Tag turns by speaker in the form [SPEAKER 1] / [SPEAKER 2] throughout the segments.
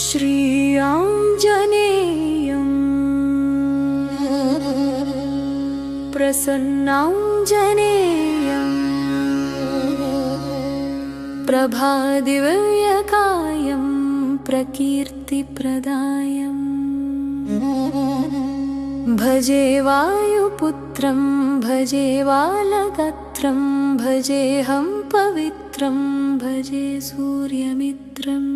[SPEAKER 1] श्री आञ्जनेयं प्रसन्नाञ्जनेयं प्रभादिव्यकायं प्रकीर्तिप्रदायम् भजे वायुपुत्रं भजे बालगात्रं भजेऽहं पवित्रं भजे सूर्यमित्रम्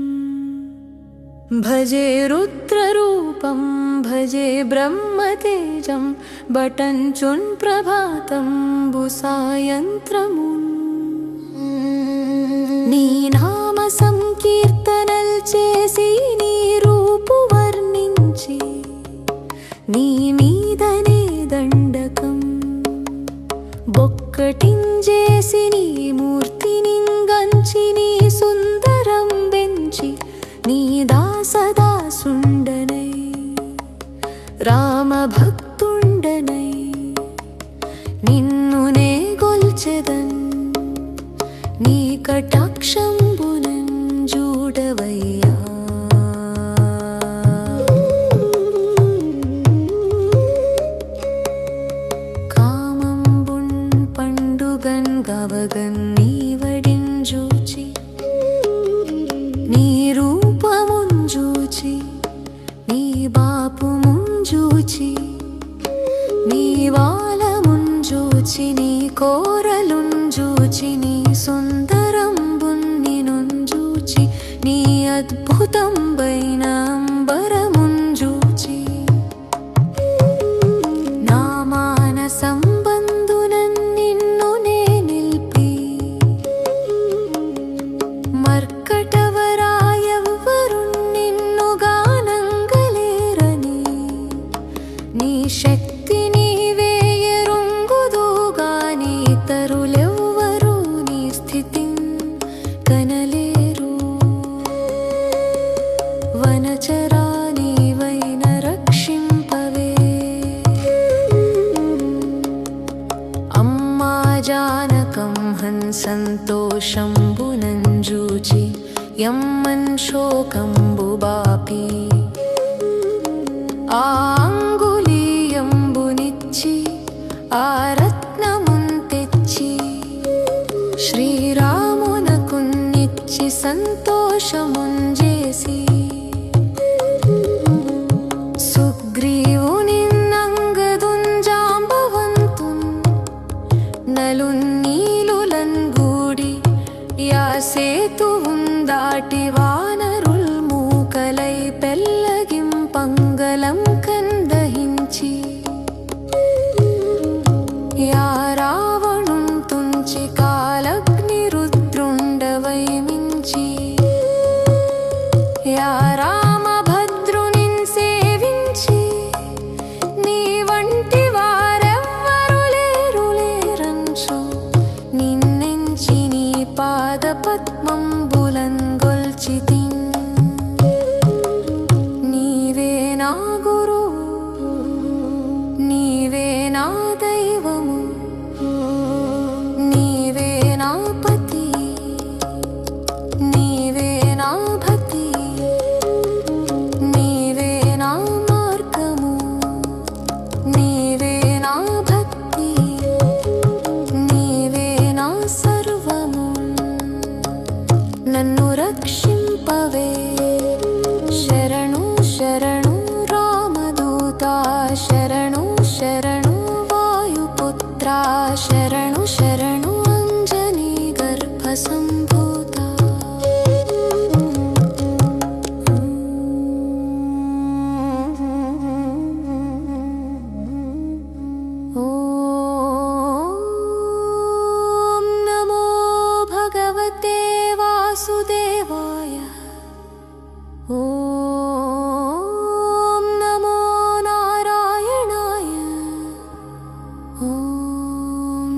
[SPEAKER 1] भजे रुद्ररूपं भजे ब्रह्मतेजं बटञ्चुन् प्रभातं बुसायन्त्रमुन् నీ నామ సంకీర్తనల్ చేసి నీ రూపు వర్ణించి నీ మీదనే దండకం బొక్కటించేసి నీ మూర్తినింగంచి నీ సుందరం బెంచి నీ దాసదాసుండనై రామభక్తుండనై నిన్నునే గొల్చెదన్ నీ కటాక్షంబునన్ జూడవయ్యా కామంబున్ పండుగన్ గవగన్ నీవడిన్ జూచి నీ రూపమున్ జూచి నీ బాపుమున్ జూచి నీ వాలమున్ జూచి నీ కోరలున్ జూచి నీ సుందరంబున్ నినున్ జూచి నీ అద్భుతంబైన అంబరమున్ జూచి నా మానసంబంధునన్ నిన్ను నే నిల్పి మర్కటవరాయవ్వరున్ నిన్ను గానంగలేరని నీ శక్తి నీవే ఎరుంగుదుగాని ఇతరులెవ్వరూ నీ స్థితిన్ కనలేరు వనచరా నీవైన రక్షింపవే అమ్మా జానకం హంసంతోషంబునన్ జూచి యమ్మన్ శోకంబు బాపి ఆ అంగుళీయంబునిచ్చి ఆ రత్నమున్ తెచ్చి శ్రీరామునకున్నిచ్చి సంతోషమున్ చేసి సుగ్రీవునిన్నంగదున్ జాంబవంతున్ నలున్ నీలులన్ గూడి యా సేతువున్ దాటి వానరుల్ మూకలై పెల్లగింపంగలం కందహించి యా రావణున్ తుంచి కాలగ్ని రుద్రుండవై మించి యా రామభద్రునిన్ సేవించి నీ వంటి వారెవ్వరు లేరు లేరంచు నిన్నెంచి నీ పాదపద్మంబులన్ గొల్చితిన్ నీవే నా గురు నీవే నా దైవము నీవే నా పతి నీవే నా భక్తి నీవే నా మార్గము నీవే నా భక్తి నీవే నా సర్వము నన్ను రక్షింపవే శరణు శరణు రామదూతా శరణు శరణు వాయుపుత్రా శరణు శరణు అంజనీ గర్భసంభూతా ఓం నమో భగవతే వాసుదేవాయ ఓం నమో నారాయణాయ ఓం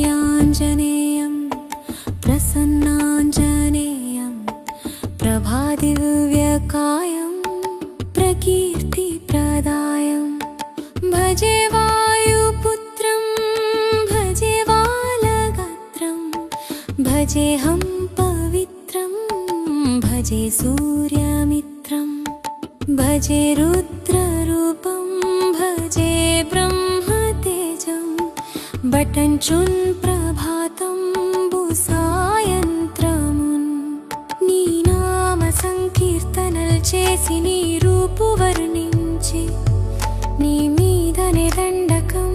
[SPEAKER 1] श्रीयाञ्जनेयं प्रसन्नाञ्जनेयं प्रभादिव्यकायं प्रकीर्तिप्रदायं भजे वायुपुत्रं भजे बालगात्रं भजेऽहं पवित्रं भजे सूर्यमित्रं भजे रुद्ररूपं भजे ब्रह्मतेजं बटञ्चुन् प्रभातं साయంత్రమున్ నీ నామ సంకీర్తనలు చేసి నీ రూపు వర్ణించి నీ మీదనే దండకం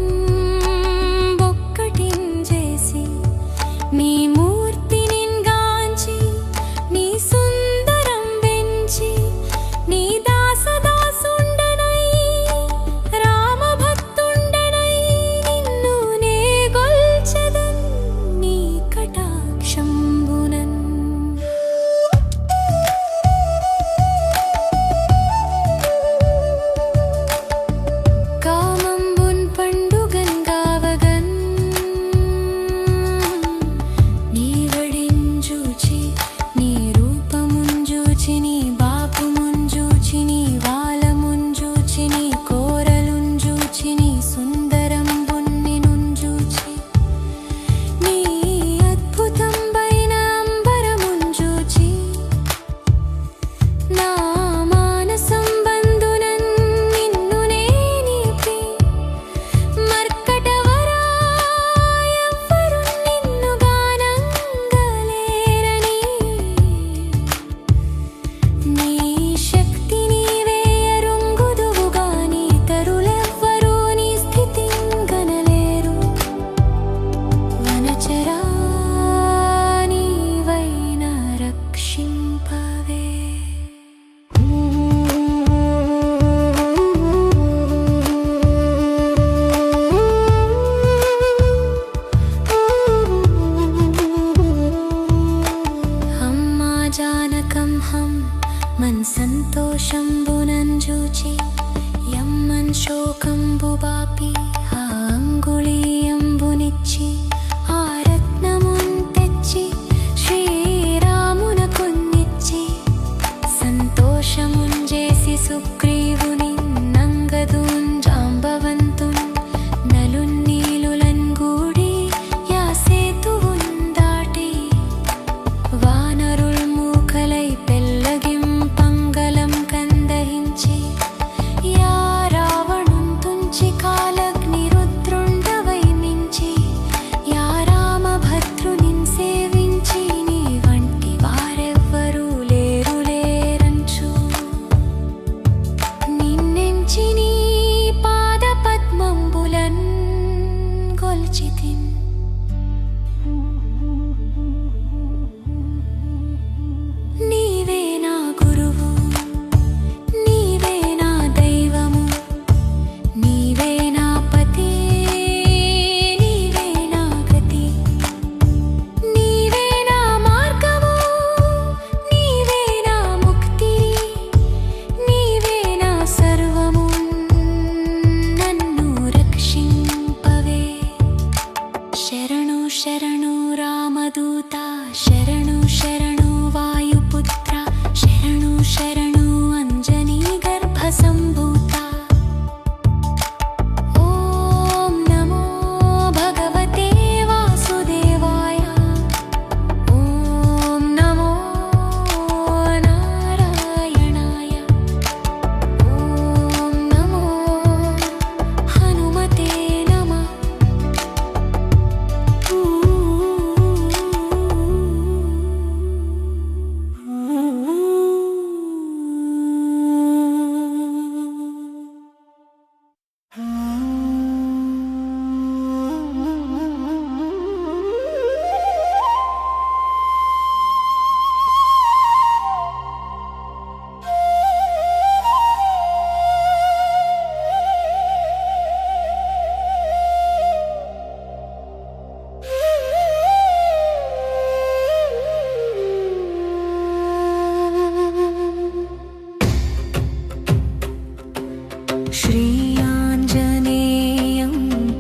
[SPEAKER 1] ఒక్కటించేసి నీ మూర్తిని గాంచి నీ సుందరం వెంచి నీ దాసదాసుండనై రామభక్తుండనై నిన్ను నే గొల్చెదన్ నీ కటాక్షంబునన్ కామంబున్ పండుగన్ గావగన్ నీ వడింజూచి నీ రూపముంజూచి నీ బాపుముంజూచి నీ వాలముంజూచి నీ కోరలుంజూచి నీ సుందరంబున్నినుంజూచి నీ అద్భుతంబైన అంబరముంజూచి నా మానసం బంధునన్ నిన్ను నే నిలిపి మర్కటవరా ఎవ్వరు నిన్ను గానంగలేరని నీ శక్తి నీవే ఎరుంగుదువుగా నీ తరులెవ్వరూ నీ స్థితిం గనలేరు వనచరా నీవైన రక్షింపవే హమ్మా జానకం హం మన్ సంతోషంబునంజూచి యమ్మన్ శోకంబు బాపి ఆ అంగుళీయంబునిచ్చి ఆ రత్నమున్ తెచ్చి శ్రీరామునకున్నిచ్చి సంతోషమున్ చేసి సుగ్రీవుని నంగదున్ జాంబవంతున్ నలున్ నీలులన్ గూడి యా సేతువున్ దాటి వానరుల్ మూకలై పెల్లగిం పంగలం కందహించి యా రావణున్ తుంచి కాలగ్ని రుద్రుండవై మించి యా రామభద్రునిన్ సేవించి నీ వంటి వారెవ్వరూ లేరు లేరంచు నిన్నెంచి నీ పాద పద్మంబులన్ గొల్చితిన్ నీవే నా గురువు నీవే నా దైవము నీవే నా పతి నీవే నా గతి నీవే నా మార్గము నీవే నా ముక్తి నీవే నా సర్వము నన్ను రక్షింపవే శరణు శరణు రామదూత శరణు శరణు వాయుపుత్ర శరణు శరణు అంజనీ గర్భ సంభూత ఓం నమో భగవతే వాసుదేవాయ ఓం నమో నారాయణాయ ఓం నమో హనుమతే నమః श्रीयाञ्जनेयं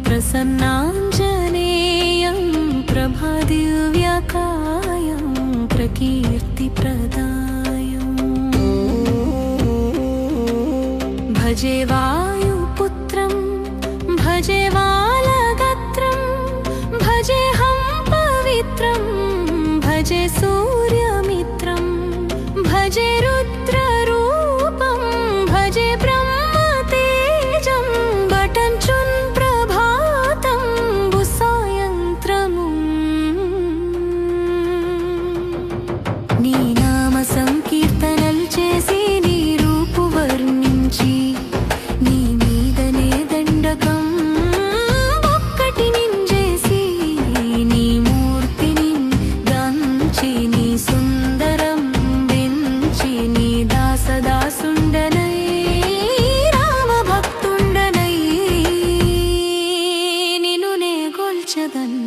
[SPEAKER 1] प्रसन्नाञ्जनेयं ప్రభాదివ్యకాయం ప్రకీర్తిప్రదాయం భజే వాయుపుత్రం భజే వాలగత్రం భజేహం పవిత్రం భజే సూర్యమిత్రం భజే రుద్రరూపం భజే బ్రహ్మతేజం బటంచున్ ప్రభాతం సాయంత్రము నీ నామ సంకీర్తనలు చేసి నీ రూపు వర్ణించి నీ మీదనే దండకం ఒక్కటి నింజేసి నీ మూర్తిని గంచి నీ సుందరం వెంచి నీ దాసదాసుండనై రామ భక్తుండనై నిన్ను నే గొల్చదన్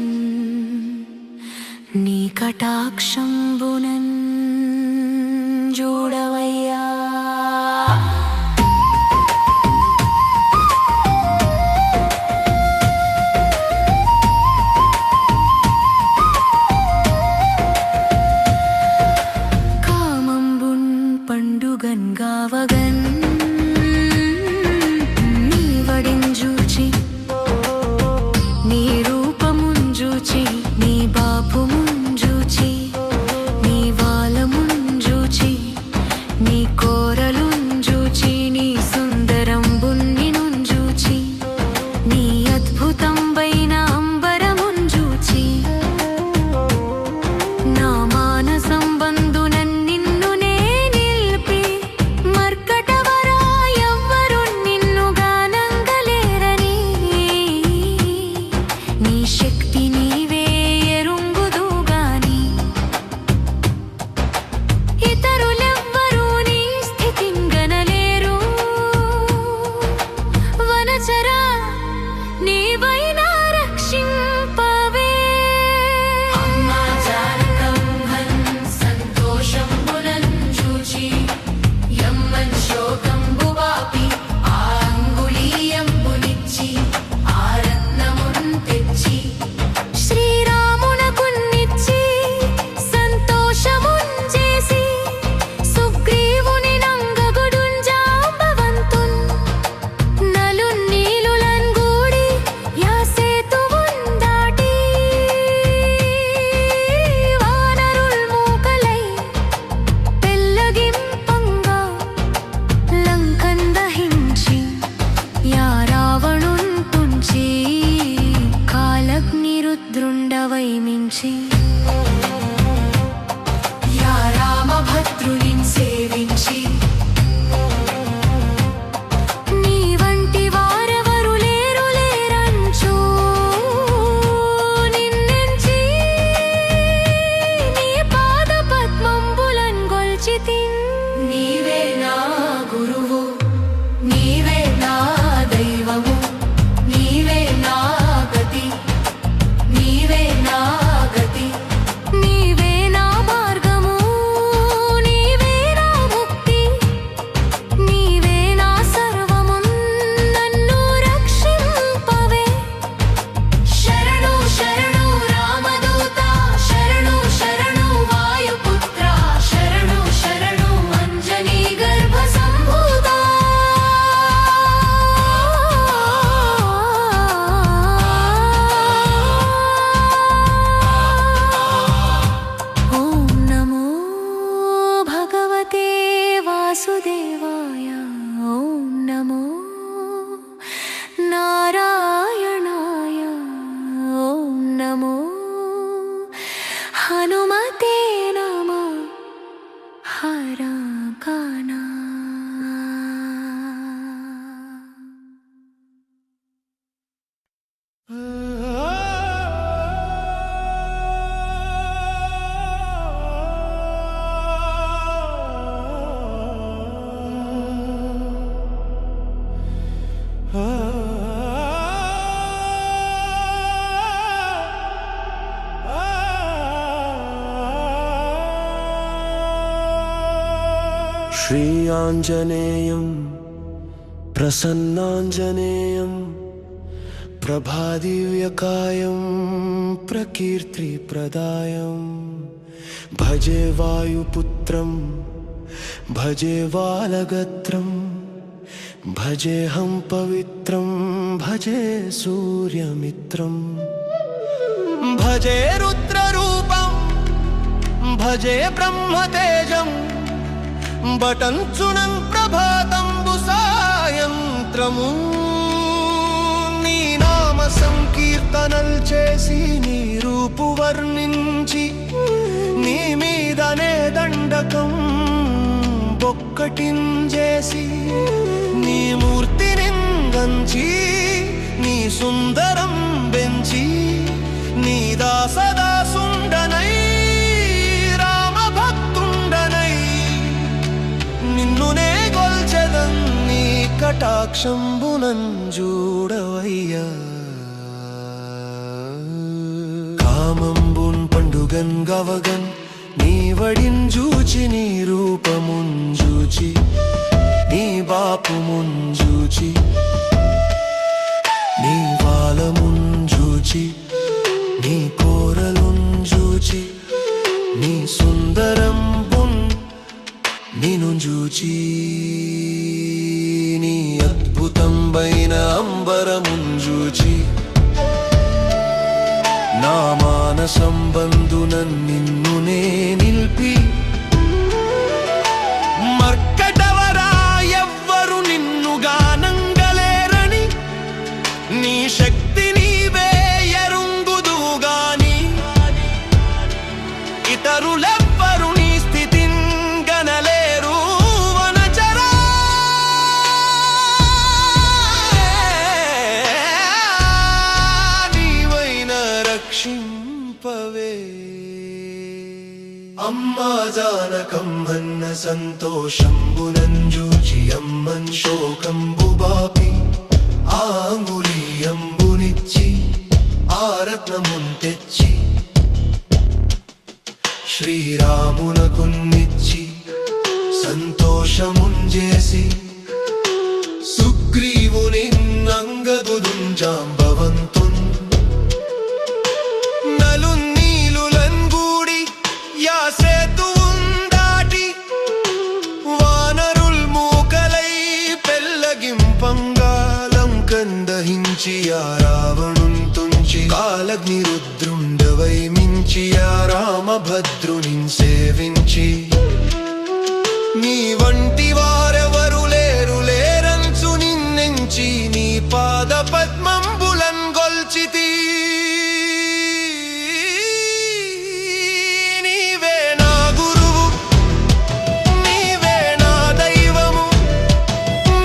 [SPEAKER 1] నీ కటాక్షంబునన్ జోడవయ్యా కామంబున్ పండుగన్ గావగన్ నీ వడింజూచి నీ రూపముంజూచి నీ బాపుముంజూచి నీ వాలముంజూచి నీ కోరలుంజూచి నీ సుందరంబున్ని నుంజూచి నీ అద్భుతంబైన అంబరముంజూచి నా మానసంబంధునన్ నిన్ను నే నిల్పి మర్కటవరా ఎవ్వరు నిన్ను గానంగలేరని నీ శక్తి నీవే ఎరుంగుదుగాని ఇతరులెవ్వరూ నీ స్థితిన్ గనలేరు వనచరా నీవైనా రక్షింపవే అమ్మా జానకం హన్ సంతోషంబునన్ చూచి యమ్మన్ శోకంబు వాపి ఆ అంగుళీయంబునిచ్చి ఆ రత్నమున్ తెచ్చి శ్రీరామునకున్నిచ్చి సంతోషమున్ చేసి సుగ్రీవుని నంగగొడుంజాంబవంతున్ నలున్ నీలులన్ గూడి యా సేతువున్ దాటి వానరుల్ మూకలై పెల్లగింపంగా లంకన్ దహించి యా రావణున్ తుంచి కాలగ్ని రుద్రుండవై మించి యా రామభద్రునిన్ సేవించి నీ వంటి వారెవరు లేరు లేరంచు నిన్నెంచి నీ పాద పద్మంబులన్ గొల్చితిన్ నీవే నా గురువు నీవే నా దైవము నీవే నా గతి నీవే నా గతి నీవే నా మార్గము నీవే నా ముక్తి నీవే నా సర్వము నన్ను రక్షింపవే శరణు శరణు రామదూత శరణు శరణు వాయుపుత్ర శరణు శరణు అంజనీ గర్భ సంభూత ఓం నమో భగవతే వాసుదేవాయ ఓం నమో నారాయణాయ ఓం నమో హనుమతే నమః హరకానా
[SPEAKER 2] श्री आञ्जनेयं प्रसन्नाञ्जनेयं ప్రభాదివ్యకాయం ప్రకీర్తిప్రదాయం భజే వాయుపుత్రం భజే వాలగత్రం భజేహం పవిత్రం భజే సూర్యమిత్రం భజే రుద్రరూపం భజే బ్రహ్మతేజం బటంచునం ప్రభాతంబు సాయంత్రము నీ నామ సంకీర్తనల్ చేసి నీ రూపు వర్ణించి నీ మీదనే దండకం బొక్కటించేసి నీ మూర్తిని గంచి నీ సుందరం బెంచి నీ దాసదాసుండనై రామభక్తుండనై నిన్నునే గొల్చెదన్ నీ కటాక్షంబునంజూడవయ్యా కామంబున్ పండుగన్ గవగన్ నీ వడింజూచి నీ రూపముంజూచి నీ బాపుముంజూచి నీ వాలముంజూచి నీ కోరలుంజూచి నీ సుందరం బున్ నినుంజూచి నీ అద్భుతంబైన అంబరముంజూచి నా మానసంబంధున నిన్నునే నిల్పి మర్కటవరా ఎవ్వరు నిన్ను గానంగలేరని నీ శక్తి నీవే ఎరుంగుదుగాని ఇతరులెవ్వరు నీ స్థితిన్ గనలేరు వనచరా నీవైన రక్షింపవే అమ్మా జానకమ్మన్న సంతోషంబునంజూచి అమ్మన్ శోకంబు బాపి ఆంగులీయంబునిచ్చి ఆరత్నమున్ తెచ్చి శ్రీరామునకున్నిచ్చి సంతోషముంజేసి సుగ్రీవుని నంగదుదుంజాంబవంతున్ నలున్నీలులన్గూడి యాసేతువుందాటి వానరుల్ మూకలై పెల్లగింపంగాలం కందహించి ఆ రావణున్ తుంచి కాలగ్ని రుద్రుండవై మించి ఆ రామభద్రునిన్ సేవించి నీ వంటి వారెవరు లేరు లేరంచు నిన్నెంచి నీ పాద పద్మంబులన్ గొల్చితి నీవే నా గురువు నీవే నా దైవము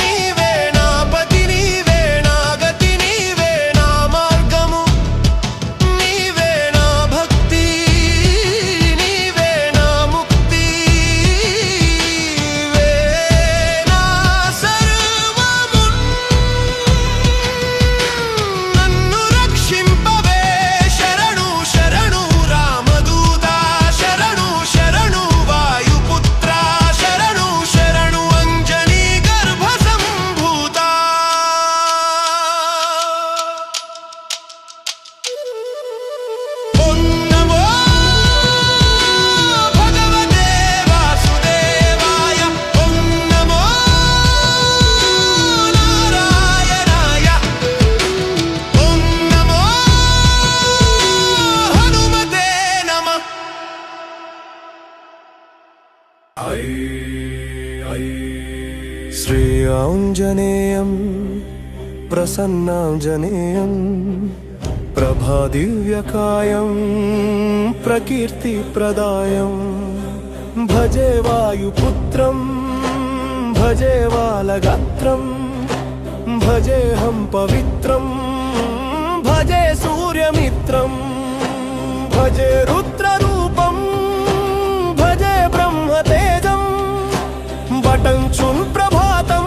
[SPEAKER 2] నీవే నా పతి నీవే నా గతి నీవే నా మార్గము నీవే నా భక్తి నీవే నా ముక్తి నీవే నా సర్వమున్ నన్ను రక్షింపవే శరణు శరణు రామదూత శరణు శరణు వాయుపుత్ర శరణు శరణు అంజనీ గర్భ సంభూత ఓం నమో భగవతే వాసుదేవాయ ఓం నమో నారాయణాయ ఓం నమో హనుమతే నమః శ్రీ ఆంజనేయం ప్రసన్నాంజనేయం ప్రభాదివ్యకాయం ప్రకీర్తిప్రదాయం భజే వాయుపుత్రం భజే వాలగాత్రం భజేహం పవిత్రం భజే సూర్యమిత్రం భజే రుద్రరూపం భజే బ్రహ్మతేజం బటంచున్ ప్రభాతం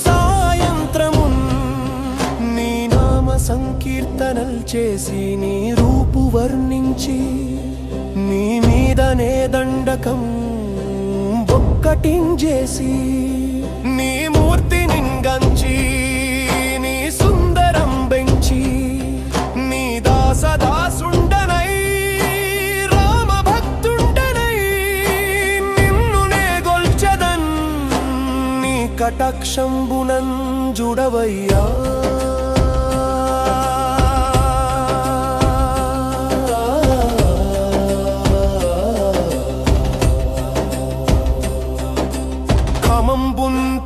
[SPEAKER 2] సాయంత్రమున్ నీ నామ సంకీర్తనల్ చేసి నీ రూపు వర్ణించి నీ మీదనే దండకం బొక్కటించేసి నీ మూర్తిని గంచి నీ సుందరం బెంచి కటాక్షంబునంజుడవయ్యా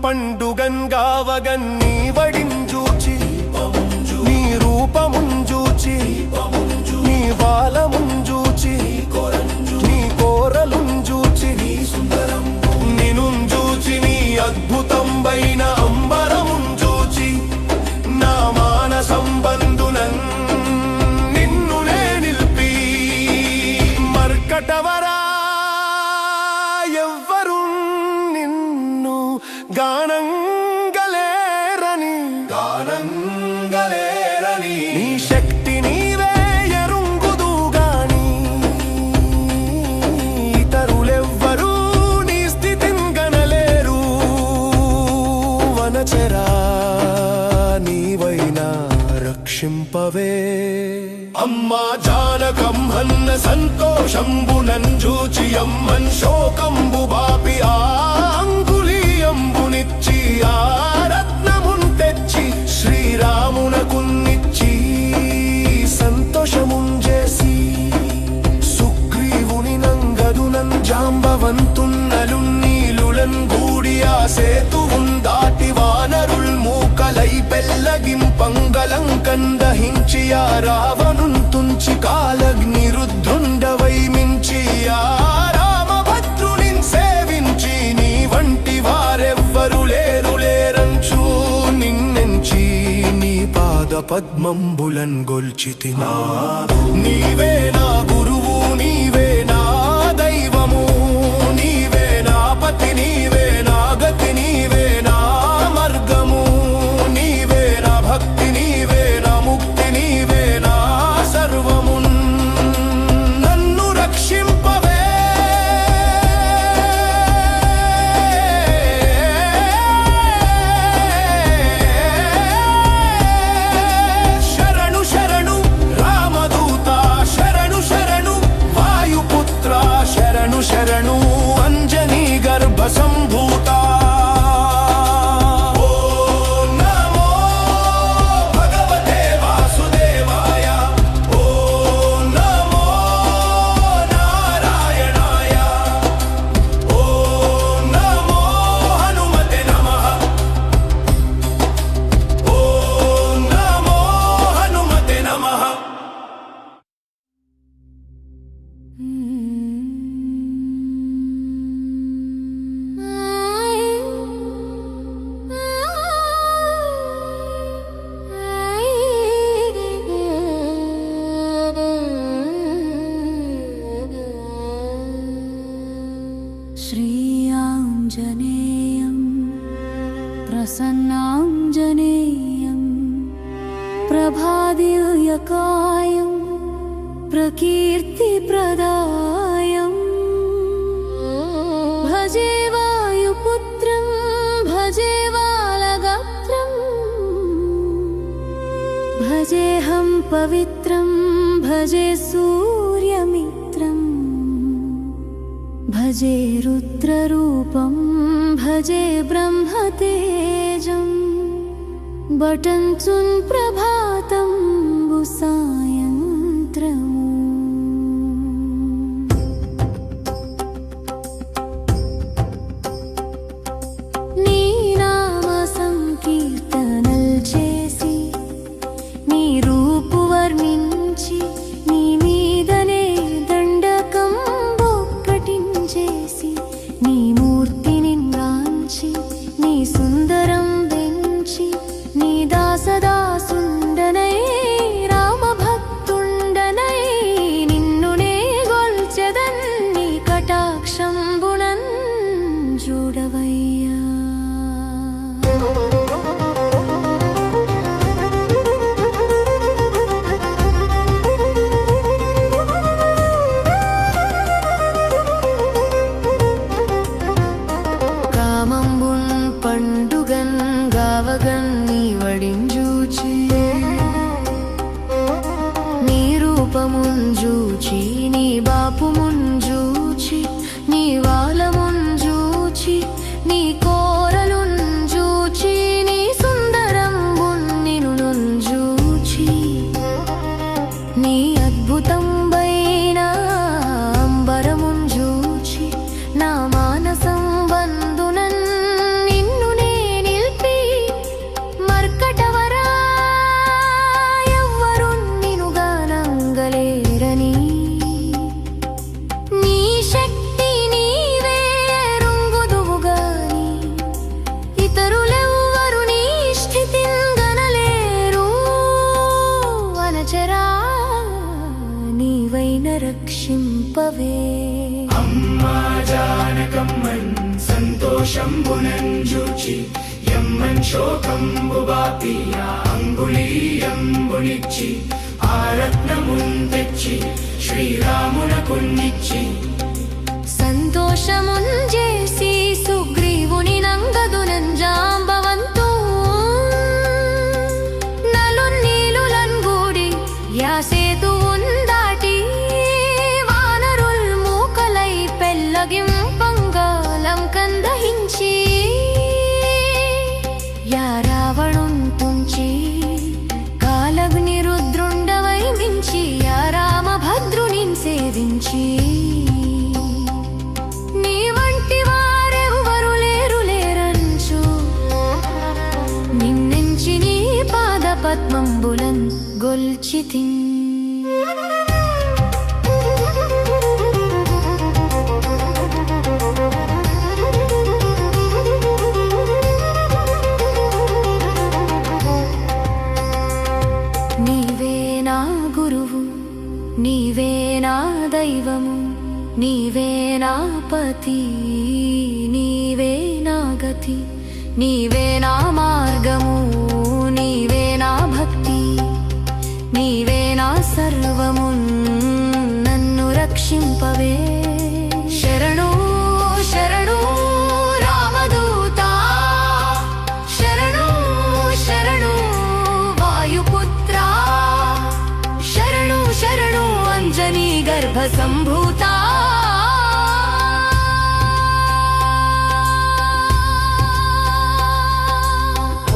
[SPEAKER 2] పండుగన్ గావగన్ నీ వడింజూచి నీ రూపముంజూచి నీ బాలముంజూచి నీ కోరలుంజూచి నినుంజూచి నీ అద్భుతంబైన అంబరముంజూచి నా మానసంబంధునన్ నిన్నునే నిల్పి మర్కటవరా ఎవ్వరు గానంగలేరని నీ శక్తి నీవే ఎరుంగుదు గాని ఇతరులెవ్వరూ నీ స్థితిని గనలేరు వనచరా నీవైనా రక్షింపవే అమ్మా జానకమ్మన్న సంతోషంబునంజూచి అమ్మన్ శోకంబు బాపి అంగుళీయంబునిచ్చి ఆ రత్నమున్ తెచ్చి శ్రీరామునకున్నిచ్చి సంతోషముంజేసి సుగ్రీవుని నంగదునన్ జాంబవంతున్నలున్ నీలులన్ గూడి ఆ సేతువున్ దాటి వానరుల్ మూకలై పెల్లగింపంగలంకన్ దహించి ఆ రావణున్ తుంచి కాలగ్ని రుద్ధుండవై మించి ఆ రామభద్రునిన్ సేవించి నీ వంటి వారెవ్వరు లేరంచు నిన్నెంచి నీ పాద పద్మంబులన్ గొల్చితినా నీవే నా గురువు నీవే నా దైవము నీవే నా పతి నీవే నా గతి నీవే నా మార్గము నీవే నా భక్తి నీవే నా ముక్తి నీవే నా సర్వమున్ నన్ను రక్షింపవే శరణు శరణు రామదూత శరణు శరణు వాయుపుత్ర శరణు శరణు అంజనీ గర్భ సంభూత
[SPEAKER 1] श्रीयाञ्जनेयं प्रसन्नाञ्जनेयं प्रभादिव्यकायं प्रकीर्तिप्रदायं भजे वायुपुत्रं भजे बालगात्रं भजेऽहं पवित्रं भजे सूर्यमित्रम् भजे रुद्ररूपं भजे ब्रह्मतेजं बटञ्चुन् प्रभातं सायन्त्रम् నీ నామ సంకీర్తనల్ చేసి నీ రూపు వర్ణించి నీ మీదనే దండకం బొక్కటించేసి నీ మూర్తిని గాంచి నీ సుందరం వెంచి నీ దాసదాసుండనై రామభక్తుండనై నిన్నునే గొల్చెదన్ నీ కటాక్షంబునన్ చూడవయ్యా కామంబున్ పండుగన్ గావగన్ నీ వడింజూచి నీ రూపముంజూచి నీ బాపుముంజూచి నీ వాలముంజూచి నీ కోరలుంజూచి నీ అద్భుతంబైన అంబరమున్ జూచి నా మానసం బందునన్ నిన్ను నే నిల్పి మర్కటవరా ఎవ్వరు నినుగా నంగలేరని నీ శక్తి నీవే రుంగుదువుగాని ఇతరులెవ్వరు నీ స్థితిన్ గనలేరు అనచరా నీవైన రక్షింపవే
[SPEAKER 2] అమ్మా జానకమ్మన్ సంతోషంబునంజూచి యమ్మన్ శోకంబు బాపి అంగుళీయంబునిచ్చి ఆ రత్నమున్ తెచ్చి శ్రీరామునకున్నిచ్చి
[SPEAKER 1] సంతోషమున్ చేసి సుగ్రీవుని నంగదునంజాంబవంతు నలున్నీలులన్ గూడి యాసేతువున్ దాటి వానరుల్ మూకలై పెల్లగింపంగాలం కందహించి యా రావణున్ తుంచి కాలగ్ని రుద్రుండవై మించి యా రామభద్రునిన్ సేవించి నీ వంటి వారెవ్వరు లేరు లేరంచు నిన్నెంచి నీ పాద పద్మంబులన్ గొల్చితిన్ నీవే నా గురువు నీవే నా దైవము నీవే నా పతి నీవే నా గతి నీవే నా మార్గము నీవే నా భక్తి నీవే నా సర్వము నన్ను రక్షింపవే శరణు శరణు రామదూత శరణు శరణు వాయుపుత్ర శరణు శరణు అంజనీ గర్భ సంభూత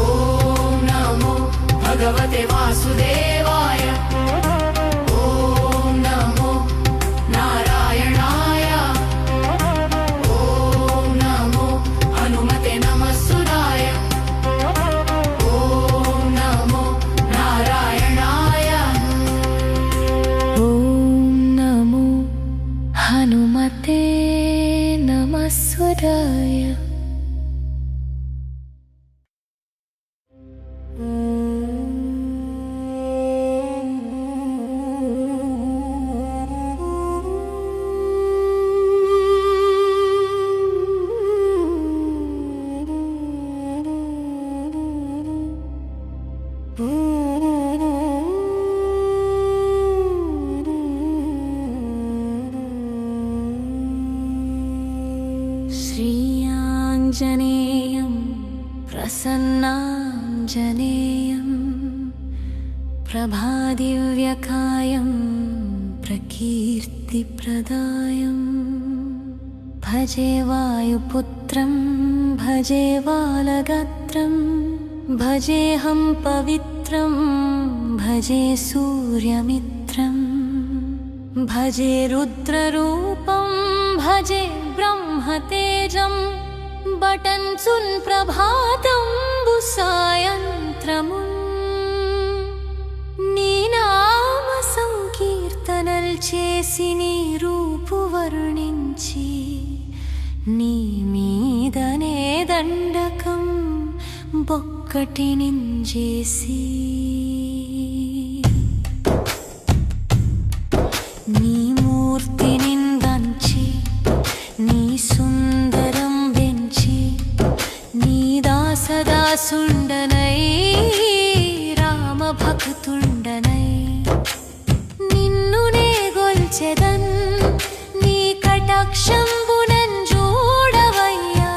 [SPEAKER 2] ఓం నమో భగవతే వాసుదేవాయ ఓం నమో నారాయణాయ ఓం నమో హనుమతే నమస్సురాయ ఓం నమో నారాయణాయ
[SPEAKER 1] ఓం నమో హనుమతే నమస్సురాయ శ్రీయాంజనేయం ప్రసన్నాంజనేయం ప్రభాదివ్యకాయం ప్రకీర్తిప్రదాయం భజే వాయుపుత్రం భజే బాలగాత్రం భజేహం పవిత్రం భజే సూర్యమిత్రం భజే రుద్రరూపం భజే బ్రహ్మతేజం బటన్సున్ ప్రభాతంబు సాయంత్రమున్ నీ నామ సంకీర్తనల్ చేసి నీ రూపు వర్ణించి నీ మీదనే దండకం బొక్కటి నింజేసి నీ మూర్తి నిందంచి నీ సుందరం వెంచి నీ దాసదాసుండనై రామ భక్తుండనై నిన్ను నే గొల్చెదన్ నీ కటాక్షంబునన్ చూడవయ్యా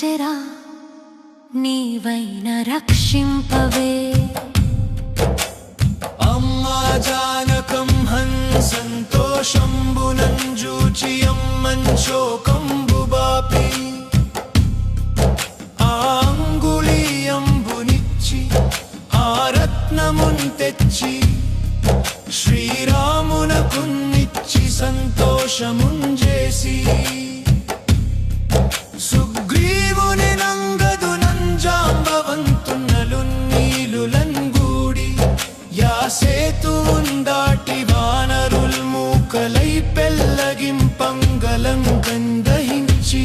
[SPEAKER 1] వనచరా నీవైన రక్షింపవే.
[SPEAKER 3] అమ్మా జానకం సంతోషంబునంజూచి అమ్మంశోకంబు బాపి అంగుళీయంబునిచ్చి ఆ రత్నమున్ తెచ్చి శ్రీరామునకున్నిచ్చి సంతోషముంజేసి సుగ్రీవుని నంగదు నంజాంబవంతున్నలు నీలులంగూడి యాసేతువున్ దాటి వానరుల్ మూకలై పెల్లగింపంగలం గందహించి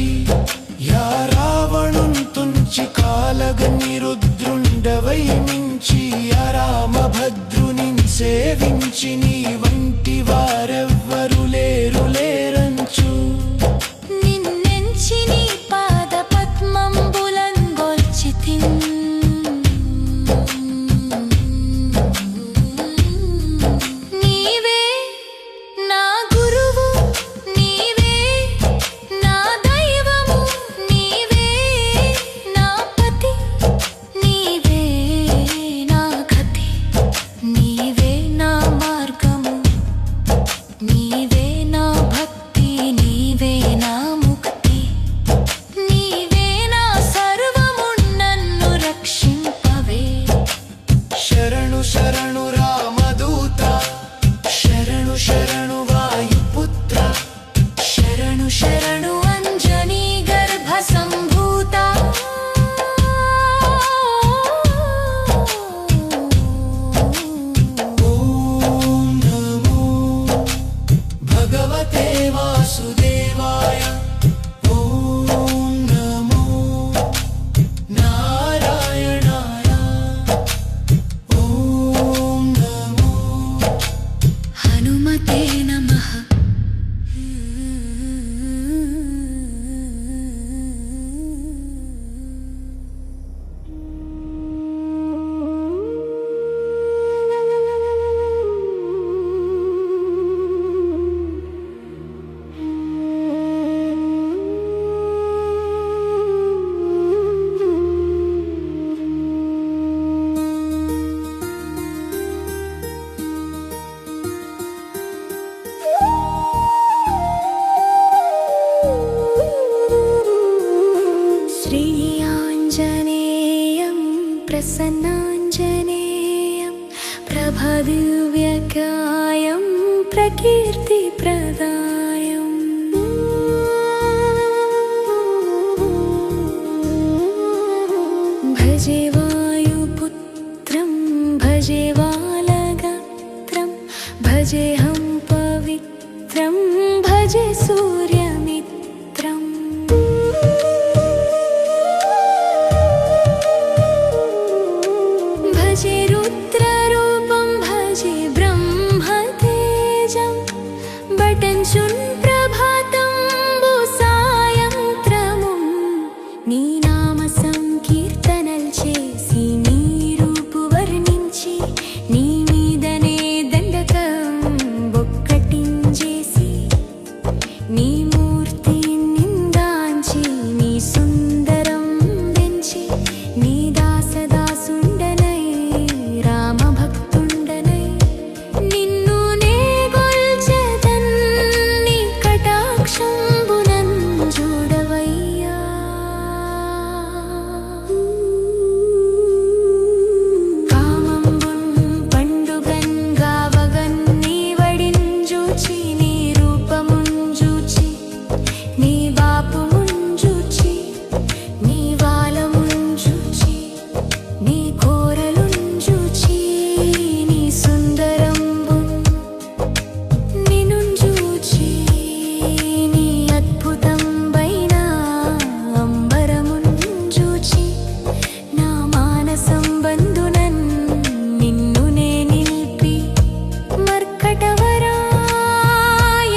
[SPEAKER 3] యా రావణున్ తుంచి కాలగని రుద్రుండవై మించి యా రామభద్రునిన్ సేవించి నీ వంటి వారెవ్వరు లేరు లేరంచు.
[SPEAKER 1] నిన్నెంచి నీ పాద పద్మంబులంగొల్చితిన్. నీవే నా గురువు, నీవే నా దైవము, నీవే నా పతి, నీవే నా గతి, నీవే నా మార్గము, నీవే నా భక్తి, నీవే నా ముక్తి, నీవే నా సర్వము, నన్ను రక్షింపవే.
[SPEAKER 3] శరణు శరణు రామదూత, శరణు శరణు వాయుపుత్ర,
[SPEAKER 1] శరణు శరణు అంజనీ గర్భ సంభూత.
[SPEAKER 3] ఓం నమో భగవతే వాసుదేవాయ. ఓం నమో నారాయణాయ. ఓం నమో
[SPEAKER 1] హనుమతే నమః. శ్రీ ఆంజనేయం ప్రసన్నాంజనేయం ప్రభదివ్యకాయం ప్రకీర్తిప్రదాయం. భజే వాయుపుత్రం భజే వాలగత్రం భజేహం పవిత్రం భజే సూర్యమిత్రం. భజే రుద్రరూపం భజే బ్రహ్మతేజం బటంచున్ ప్రభాతంబు సాయంత్రముం. నీ నామ సంకీర్తనల్ చేసి నీ రూపు వర్ణించి నీ మీదనే దండకం బొక్కటించేసి నీ మూర్తి నిందాంచి నీ సుందరం వెంచి నీ దాసదాసుండనై రామభక్తుండనై నిన్ను నే గొల్చెదన్. నీ కటాక్షంబునన్ చూడవయ్యా. కామంబున్ పండుగన్ గావగన్ నీ వడిన్ జూచి నీ రూపమున్ జూచి నీ బాపుమున్ జూచి నీ వాలమున్ జూచి నీ కోరలున్ జూచి నీ సుందరంబున్ నిన్నున్ జూచి నీ అద్భుతంబైన అంబరమున్ జూచి నా మానసంబంధునన్ నిన్ను నే నిల్పి మర్కటవరా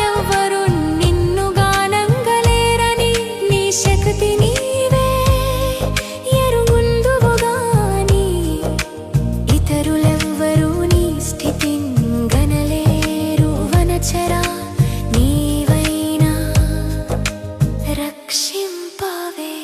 [SPEAKER 1] ఎవ్వరు నిన్ను గానంగలేరని నీ శక్తి నీవే ఎరుగుందువుగాని ఇతరులెవ్వరూ నీ స్థితిన్ గనలేరు. వనచరా నీవైనా రక్షింపవే.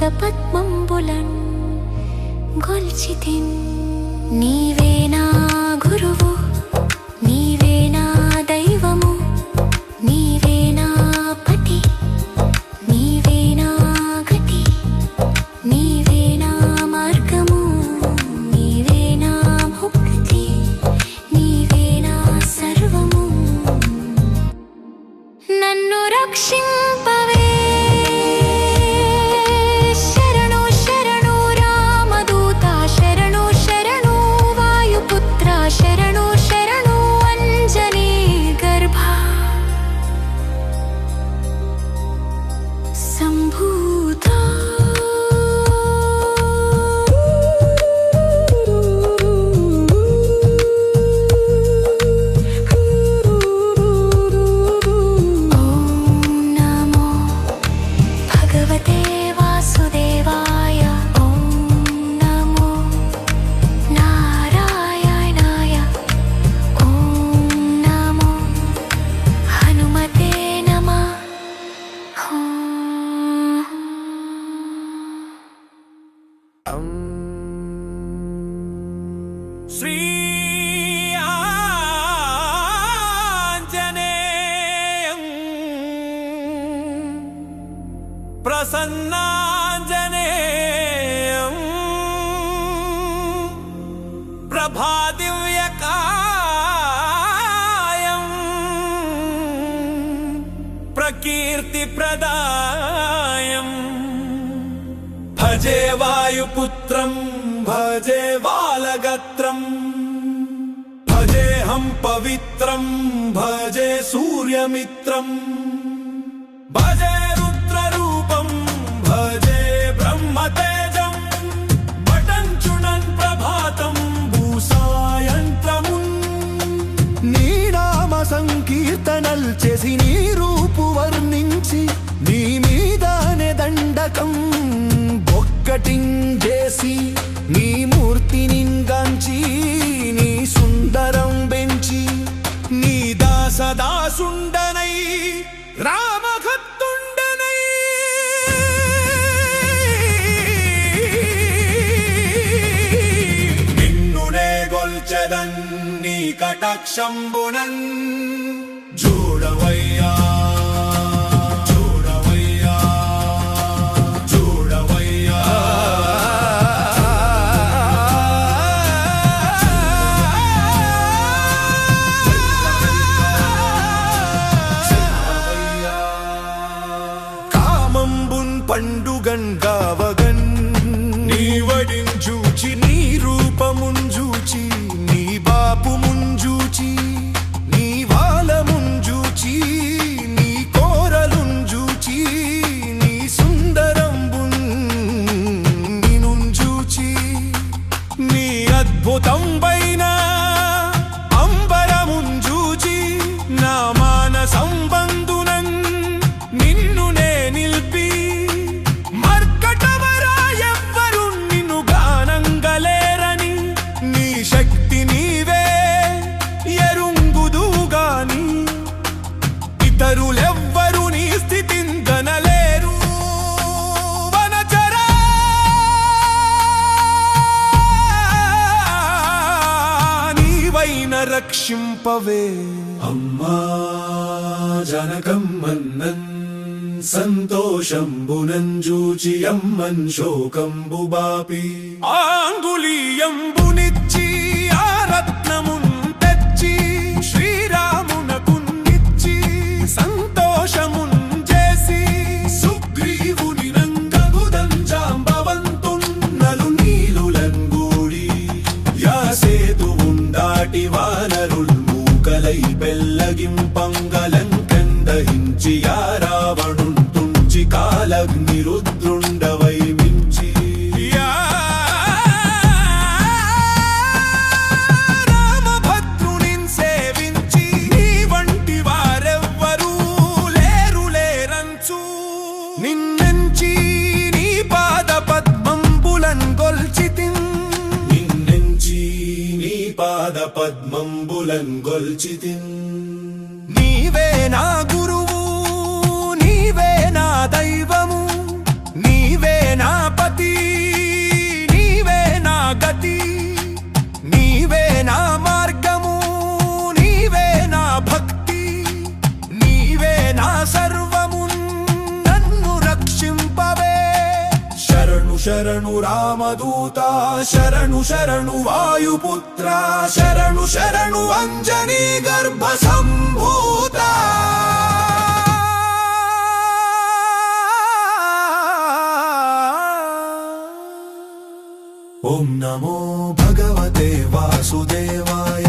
[SPEAKER 1] పాదపద్మంబులన్ గొల్చితిన్ నీవే నా గురువు నీవే నా దైవము నీవే నా పతి నీవే నా గతి నీవే నా మార్గము నీవే నా ముక్తి నీవే నా సర్వము నన్ను రక్షింపవే శరణు శరణు రామదూత శరణు శరణు వాయుపుత్ర శరణు శరణు అంజనీ గర్భ సంభూత
[SPEAKER 3] శ్రీ ఆంజనేయం ప్రసన్నాంజనేయం ప్రభాదివ్యకాయం ప్రకీర్తిప్రదాయం భజే వాయుపుత్రం భజే బాలగత్రం భజేహం పవిత్రం భజే సూర్యమిత్రం భజే రుద్రరూపం భజే బ్రహ్మతేజం పటంచునన్ ప్రభాతం భూసాయంత్రమున్ నీ నామ సంకీర్తనల్ చేసి నీ రూపు వర్ణించి నీ మీదనే దండకం బొక్కటించేసి నీ మూర్తిని గాంచి నీ సుందరం బెంచి నీ దాసదాసుండనై రామభక్తుండనై నిన్నునే గొల్చెదన్ నీ కటాక్షంబునన్ చూడవయ్యా పండుగన్ గావగన్ నీ వడించూచి నీ రూపముంజూచి నీ బాపు ముంజూచి నీ వాలముంజూచి నీ కోరలుంజూచి నీ సుందరంబున్ నినుంజూచి నీ అద్భుతంబైన అంబరముంజూచి నా మానసం బంధునన్ నిన్ను నే నిల్పి ఇతరులెవ్వరు నీ స్థితిని గనలేరు వనచరా నీవైన రక్షింపవే అమ్మా జనకమ్మన్నన్ సంతోషంబునంజూచి అమ్మన్ శోకంబు బాపి ఆంగులీయంబునిచ్చి ఆ రత్నమున్ తెచ్చి శ్రీరామునకు సంతోషమున్ చేసి సుగ్రీవుని నంగగుదంజాంబవంతున్నలు నీలులంగూడి యాసేతువుందాటి వానరుల్ మూకలై పెల్లగింపంగలంకందహించి యా రావణున్ తుంచి కాలగ్ని రుద్రుండవై మించి నిన్నెంచి నీ పాదపద్మంబులన్ గొల్చితిన్ నిన్నెంచి నీ పాదపద్మంబులన్ గొల్చితిన్ నీవే నా గురువు నీవే నా దైవము నీవే నా శరణు రామదూత శరణు శరణు వాయుపుత్ర శరణు శరణు అంజనీ గర్భ సంభూత ఓం నమో భగవతే వాసుదేవాయ